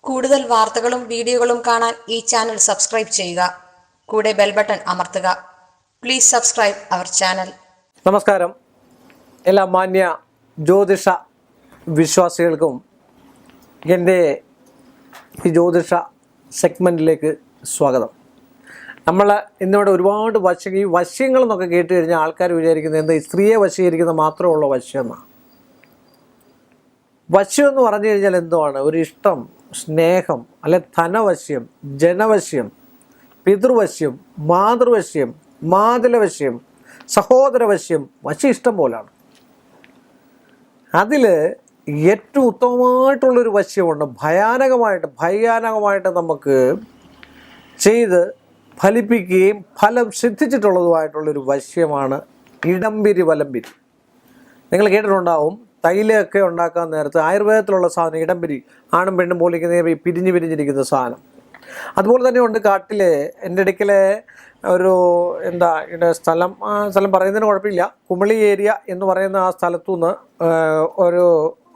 കൂടുതൽ വാർത്തകളും വീഡിയോകളും കാണാൻ ഈ ചാനൽ സബ്സ്ക്രൈബ് ചെയ്യുക. കൂടെ ബെൽ ബട്ടൺ അമർത്തുക. Please subscribe our channel. നമസ്കാരം. എല്ലാ മാന്യ ജ്യോതിഷ വിശ്വാസികൾക്കും എൻ്റെ ഈ ജ്യോതിഷ സെഗ്മെൻറ്റിലേക്ക് സ്വാഗതം. നമ്മൾ ഇന്നിവിടെ ഒരുപാട് ഈ വശ്യങ്ങളെന്നൊക്കെ കേട്ട് കഴിഞ്ഞാൽ ആൾക്കാർ വിചാരിക്കുന്നത് എന്താ സ്ത്രീയെ വശീകരിക്കുന്ന മാത്രമുള്ള വശ്യം എന്നാണ്. വശ്യം എന്ന് പറഞ്ഞു കഴിഞ്ഞാൽ എന്തുവാണ്? ഒരു ഇഷ്ടം, സ്നേഹം, അല്ലെ ധനവശ്യം, ജനവശ്യം, പിതൃവശ്യം, മാതൃവശ്യം, മാതൃവശ്യം, സഹോദരവശ്യം, വശ്യം ഇഷ്ടം പോലാണ്. അതിൽ ഏറ്റവും ഉത്തമമായിട്ടുള്ളൊരു വശ്യമുണ്ട്. ഭയാനകമായിട്ട് നമുക്ക് ചെയ്ത് ഫലിപ്പിക്കുകയും ഫലം സിദ്ധിച്ചിട്ടുള്ളതുമായിട്ടുള്ളൊരു വശ്യമാണ് ഇടംപിരി വലംപിരി. നിങ്ങൾ കേട്ടിട്ടുണ്ടാവും, തൈലൊക്കെ ഉണ്ടാക്കാൻ നേരത്ത് ആയുർവേദത്തിലുള്ള സാധനം ഇടംപിരി, ആണും പെണ്ണും പോലിക്കുന്ന പിരിഞ്ഞിരിക്കുന്ന സാധനം. അതുപോലെ തന്നെ ഉണ്ട് കാട്ടിലെ എൻ്റെ ഇടയ്ക്കലെ ഒരു സ്ഥലം പറയുന്നതിന് കുഴപ്പമില്ല, കുമളി ഏരിയ എന്ന് പറയുന്ന ആ സ്ഥലത്തു നിന്ന്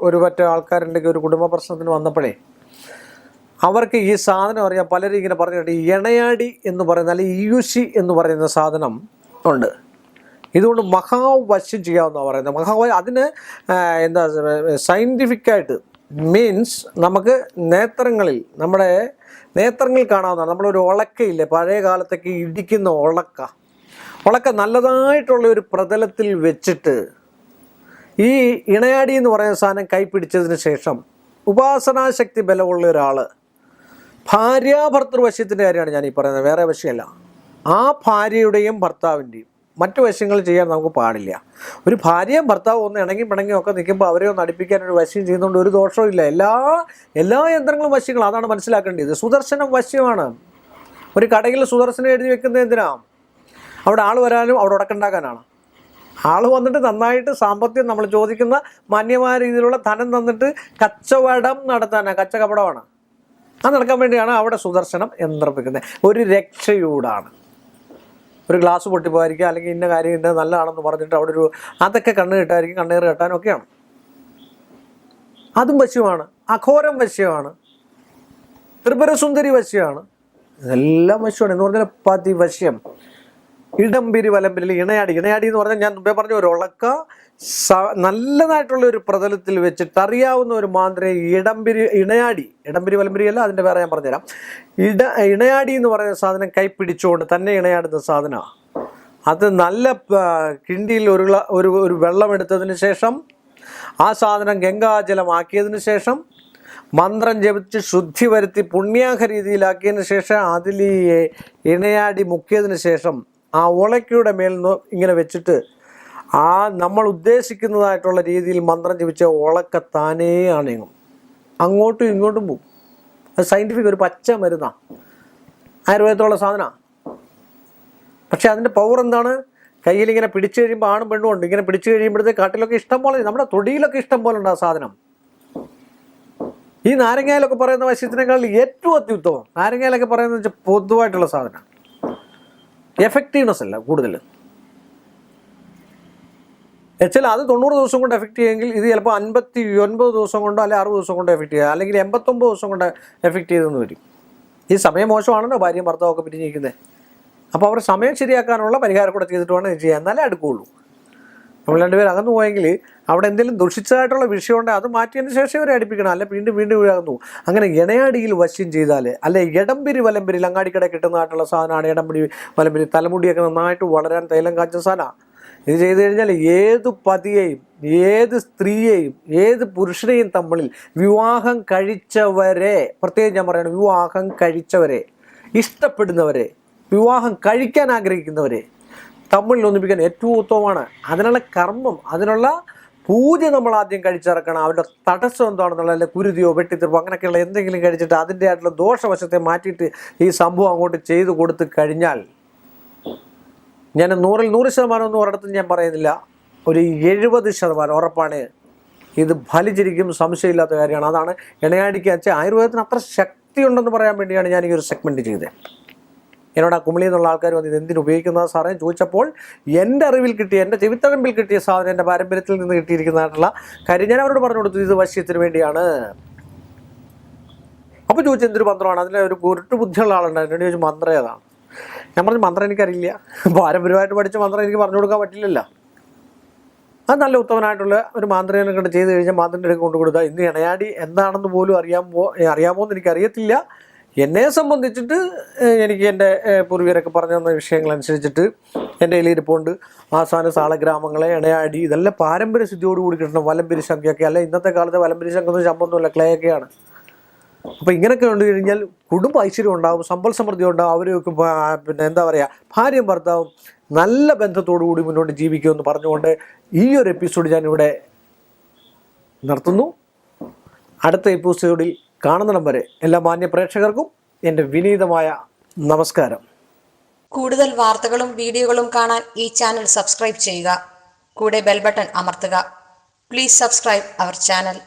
ഒരു പറ്റ ആൾക്കാരുണ്ടെങ്കിൽ ഒരു കുടുംബ പ്രശ്നത്തിന് വന്നപ്പോഴേ അവർക്ക് ഈ സാധനം അറിയാം. പലരും ഇങ്ങനെ പറഞ്ഞിട്ട് ഇണയാടി എന്ന് പറയുന്ന അല്ലെങ്കിൽ ഇയുഷി എന്ന് പറയുന്ന സാധനം ഉണ്ട്. ഇതുകൊണ്ട് മഹാവശ്യം ചെയ്യാമെന്നാണ് പറയുന്നത്. അതിന് സയൻറ്റിഫിക്കായിട്ട് മീൻസ് നമുക്ക് നമ്മുടെ നേത്രങ്ങളിൽ കാണാവുന്നതാണ്. നമ്മളൊരു ഉളക്കയില്ലേ, പഴയ കാലത്തൊക്കെ ഇടിക്കുന്ന ഉളക്ക നല്ലതായിട്ടുള്ള ഒരു പ്രതലത്തിൽ വെച്ചിട്ട് ഈ ഇണയാടി എന്ന് പറയുന്ന സാധനം കൈപ്പിടിച്ചതിന് ശേഷം ഉപാസനാശക്തി ബലമുള്ള ഒരാൾ, ഭാര്യാഭർത്തൃവശ്യത്തിൻ്റെ കാര്യമാണ് ഞാൻ ഈ പറയുന്നത്, വേറെ വശ്യമല്ല. ആ ഭാര്യയുടെയും ഭർത്താവിൻ്റെയും മറ്റു വശ്യങ്ങൾ ചെയ്യാൻ നമുക്ക് പാടില്ല. ഒരു ഭാര്യയും ഭർത്താവും ഒന്ന് പിണങ്ങിയും ഒക്കെ നിൽക്കുമ്പോൾ അവരെ ഒന്ന് അടുപ്പിക്കാനൊരു വശ്യം ചെയ്യുന്നതുകൊണ്ട് ഒരു ദോഷവും ഇല്ല. എല്ലാ യന്ത്രങ്ങളും വശ്യങ്ങൾ, അതാണ് മനസ്സിലാക്കേണ്ടത്. സുദർശനം വശ്യമാണ്. ഒരു കടയിൽ സുദർശനം എഴുതി വെക്കുന്നത് എന്തിനാ? അവിടെ ആൾ വരാനും അവിടെ ഉടക്കുണ്ടാക്കാനാണ്. ആൾ വന്നിട്ട് നന്നായിട്ട് സാമ്പത്തികം നമ്മൾ ചോദിക്കുന്ന മാന്യമായ രീതിയിലുള്ള ധനം തന്നിട്ട് കച്ചവടം നടത്താനാണ്, കച്ചകപടമാണ്. അത് നടക്കാൻ വേണ്ടിയാണ് അവിടെ സുദർശനം യന്ത്രം വെക്കുന്നത്. ഒരു രക്ഷയൂടാണ്. ഒരു ഗ്ലാസ് പൊട്ടിപ്പോയിരിക്കുക, അല്ലെങ്കിൽ ഇന്ന കാര്യം ഇന്ന നല്ലതാണെന്ന് പറഞ്ഞിട്ട് അവിടെ അതൊക്കെ കണ്ണീർ കെട്ടാനും ഒക്കെയാണ്. അതും വശ്യമാണ്. അഘോരം വശ്യമാണ്. ത്രിപുരസുന്ദരി വശ്യമാണ്. ഇതെല്ലാം വശ്യമാണ് എന്ന് പറഞ്ഞാൽ പതിവശ്യം. ഇടംപിരി വലംപിരി, ഇണയാടി എന്ന് പറഞ്ഞാൽ ഞാൻ മുമ്പേ പറഞ്ഞ ഒരു ഉളക്ക നല്ലതായിട്ടുള്ള ഒരു പ്രതലത്തിൽ വെച്ചിട്ട് അറിയാവുന്ന ഒരു മാന്ത്രിക ഇടംപിരി വലംപിരി അല്ല, അതിൻ്റെ വേറെ ഞാൻ പറഞ്ഞുതരാം. ഇണയാടി എന്ന് പറയുന്ന സാധനം കൈപ്പിടിച്ചുകൊണ്ട് തന്നെ ഇണയാടുന്ന സാധനമാണ്. അത് നല്ല കിണ്ടിയിൽ ഒരു വെള്ളം എടുത്തതിന് ശേഷം ആ സാധനം ഗംഗാജലമാക്കിയതിന് ശേഷം മന്ത്രം ജപിച്ച് ശുദ്ധി വരുത്തി പുണ്യാഹ രീതിയിലാക്കിയതിന് ശേഷം അതിൽ ഇണയാടി മുക്കിയതിന് ശേഷം ആ ഉളക്കയുടെ മേൽ ഇങ്ങനെ വെച്ചിട്ട് ആ നമ്മൾ ഉദ്ദേശിക്കുന്നതായിട്ടുള്ള രീതിയിൽ മന്ത്രം ജപിച്ച ഉളക്ക താനേ അണങ്ങും, അങ്ങോട്ടും ഇങ്ങോട്ടും പോകും. അത് സയൻറ്റിഫിക് ഒരു പച്ച മരുന്നാണ്, ആയുർവേദത്തിലുള്ള സാധനമാണ്. പക്ഷെ അതിൻ്റെ പവർ എന്താണ്? കയ്യിൽ ഇങ്ങനെ പിടിച്ചു കഴിയുമ്പോൾ ആണും പെണ്ണും ഉണ്ട്. ഇങ്ങനെ പിടിച്ചു കഴിയുമ്പോഴത്തേക്ക് കാട്ടിലൊക്കെ ഇഷ്ടം പോലെ, നമ്മുടെ തൊടിയിലൊക്കെ ഇഷ്ടം പോലെ ഉണ്ട് ആ സാധനം. ഈ നാരങ്ങയിലൊക്കെ പറയുന്ന വശ്യത്തിനേക്കാൾ ഏറ്റവും അത്യുത്തമം നാരങ്ങയിലൊക്കെ പറയുന്നത് വെച്ചാൽ പൊതുവായിട്ടുള്ള സാധനമാണ്. എഫക്റ്റീവ്നെസ് അല്ല കൂടുതൽ. വെച്ചാൽ അത് 90 ദിവസം കൊണ്ട് എഫക്റ്റ് ചെയ്യുമെങ്കിൽ ഇത് ചിലപ്പോൾ 59 ദിവസം കൊണ്ടോ അല്ലെങ്കിൽ 60 ദിവസം കൊണ്ടോ എഫക്റ്റ് ചെയ്യുക, അല്ലെങ്കിൽ 89 ദിവസം കൊണ്ട് എഫക്റ്റ് ചെയ്തെന്ന് വരും. ഈ സമയം മോശമാണല്ലോ ഭാര്യയും ഭർത്താവൊക്കെ പിരിഞ്ഞിരിക്കുന്നത്. അപ്പോൾ അവർ സമയം ശരിയാക്കാനുള്ള പരിഹാരം കൂടെ ചെയ്തിട്ട് വേണം ഇത് ചെയ്യാൻ, എന്നാലേ അടുക്കുകയുള്ളൂ. നമ്മൾ രണ്ടുപേരും അകന്നു പോയെങ്കിൽ അവിടെ എന്തെങ്കിലും ദുഷിച്ചതായിട്ടുള്ള വിഷയം ഉണ്ടെങ്കിൽ അത് മാറ്റിയതിന് ശേഷം അവരെ അടുപ്പിക്കണം, അല്ലെ വീണ്ടും അകന്നു പോകും. അങ്ങനെ ഇണയാടിയിൽ വശ്യം ചെയ്താൽ, അല്ലെ ഇടംപിരി വലംപിരി, അങ്ങാടിക്കട കിട്ടുന്നതായിട്ടുള്ള സാധനമാണ് ഇടംപിരി വലംപിരി. തലമുടിയൊക്കെ നന്നായിട്ട് വളരാൻ തൈലം കാച്ച സാധനമാണ്. ഇത് ചെയ്തു കഴിഞ്ഞാൽ ഏത് പതിയെയും ഏത് സ്ത്രീയെയും ഏത് പുരുഷനെയും തമ്മിൽ വിവാഹം കഴിച്ചവരെ, പ്രത്യേകം ഞാൻ പറയണം, വിവാഹം കഴിച്ചവരെ, ഇഷ്ടപ്പെടുന്നവരെ, വിവാഹം കഴിക്കാൻ ആഗ്രഹിക്കുന്നവരെ തമ്മിൽ ഒന്നിപ്പിക്കാൻ ഏറ്റവും ഉത്തമമാണ്. അതിനുള്ള കർമ്മം, അതിനുള്ള പൂജ നമ്മൾ ആദ്യം കഴിച്ചിറക്കണം. അവരുടെ തടസ്സം എന്താണെന്നുള്ള, അല്ലെ കുരുതിയോ വെട്ടിത്തെറിപ്പോ അങ്ങനെയൊക്കെയുള്ള എന്തെങ്കിലും കഴിച്ചിട്ട് അതിൻ്റെ ആയിട്ടുള്ള ദോഷവശത്തെ മാറ്റിയിട്ട് ഈ സംഭവം അങ്ങോട്ട് ചെയ്തു കൊടുത്തു കഴിഞ്ഞാൽ, ഞാൻ 100% ഒന്നും ഒരിടത്തും ഞാൻ പറയുന്നില്ല, ഒരു 70% ഉറപ്പാണ് ഇത് ഫലിച്ചിരിക്കും, സംശയമില്ലാത്ത കാര്യമാണ്. അതാണ് ഇണയാടിക്ക് വെച്ചാൽ ആയുർവേദത്തിന് അത്ര ശക്തിയുണ്ടെന്ന് പറയാൻ വേണ്ടിയാണ് ഞാൻ ഈ ഒരു സെഗ്മെൻറ്റ് ചെയ്തത്. എന്നോട് ആ കുമളിയിൽ നിന്നുള്ള ആൾക്കാർ വന്ന് ഇത് എന്തിനു ഉപയോഗിക്കുന്നത് സാറേ ചോദിച്ചപ്പോൾ എൻ്റെ അറിവിൽ കിട്ടിയ, എൻ്റെ ചെവിത്തകമ്പിൽ കിട്ടിയ സാധനം, എൻ്റെ പാരമ്പര്യത്തിൽ നിന്ന് കിട്ടിയിരിക്കുന്നതായിട്ടുള്ള കാര്യം ഞാൻ അവരോട് പറഞ്ഞു കൊടുത്തു. ഇത് വശ്യത്തിന് വേണ്ടിയാണ്. അപ്പോൾ ചോദിച്ചു എന്തൊരു മന്ത്രമാണ്, അതിലെ ഒരു കുരുട്ട് ബുദ്ധിയുള്ള ആളുണ്ടായിരുന്നു. എന്നോട് ചോദിച്ചു മന്ത്രം ഏതാണ്. ഞാൻ പറഞ്ഞു മന്ത്രം എനിക്കറിയില്ല, പാരമ്പര്യമായിട്ട് പഠിച്ച മന്ത്രം എനിക്ക് പറഞ്ഞു കൊടുക്കാൻ പറ്റില്ലല്ലോ. അത് നല്ല ഉത്തമനായിട്ടുള്ള ഒരു മാന്ത്രികനെ കൊണ്ട് ചെയ്ത് കഴിഞ്ഞാൽ മാന്ത്രികനെ കൊണ്ട് കൊടുത്താൽ ഇന്ന് ഇണയാടി എന്താണെന്ന് പോലും അറിയാമോ എന്ന് എനിക്കറിയത്തില്ല. എന്നെ സംബന്ധിച്ചിട്ട് എനിക്ക് എൻ്റെ പൂർവികരൊക്കെ പറഞ്ഞു തന്ന വിഷയങ്ങളനുസരിച്ചിട്ട് എൻ്റെ കയ്യിൽ ഇരിപ്പുണ്ട്. ആസാന സാളഗ്രാമങ്ങളെ ഇണയാടി ഇതെല്ലാം പാരമ്പര്യ സിദ്ധിയോടുകൂടി കിട്ടണം. വലംപിരി ശംഖയൊക്കെ അല്ല, ഇന്നത്തെ കാലത്തെ വലംപിരി ശംഖൊന്നും ശമ്പൊന്നുമില്ല, ക്ലേയൊക്കെയാണ്. അപ്പോൾ ഇങ്ങനെയൊക്കെ കണ്ടു കഴിഞ്ഞാൽ കുടുംബ ഐശ്വര്യം ഉണ്ടാവും, സമ്പൽ സമൃദ്ധി ഉണ്ടാവും. അവരൊക്കെ പിന്നെ എന്താ പറയുക, ഭാര്യയും ഭർത്താവും നല്ല ബന്ധത്തോടു കൂടി മുന്നോട്ട് ജീവിക്കുമെന്ന് പറഞ്ഞുകൊണ്ട് ഈ ഒരു എപ്പിസോഡ് ഞാനിവിടെ നിർത്തുന്നു. അടുത്ത എപ്പിസോഡിൽ കാണുന്നിടം വരെ എല്ലാ മാന്യ പ്രേക്ഷകർക്കും എൻ്റെ വിനീതമായ നമസ്കാരം. കൂടുതൽ വാർത്തകളും വീഡിയോകളും കാണാൻ ഈ ചാനൽ സബ്സ്ക്രൈബ് ചെയ്യുക. കൂടെ ബെൽ ബട്ടൺ അമർത്തുക. Please subscribe our channel.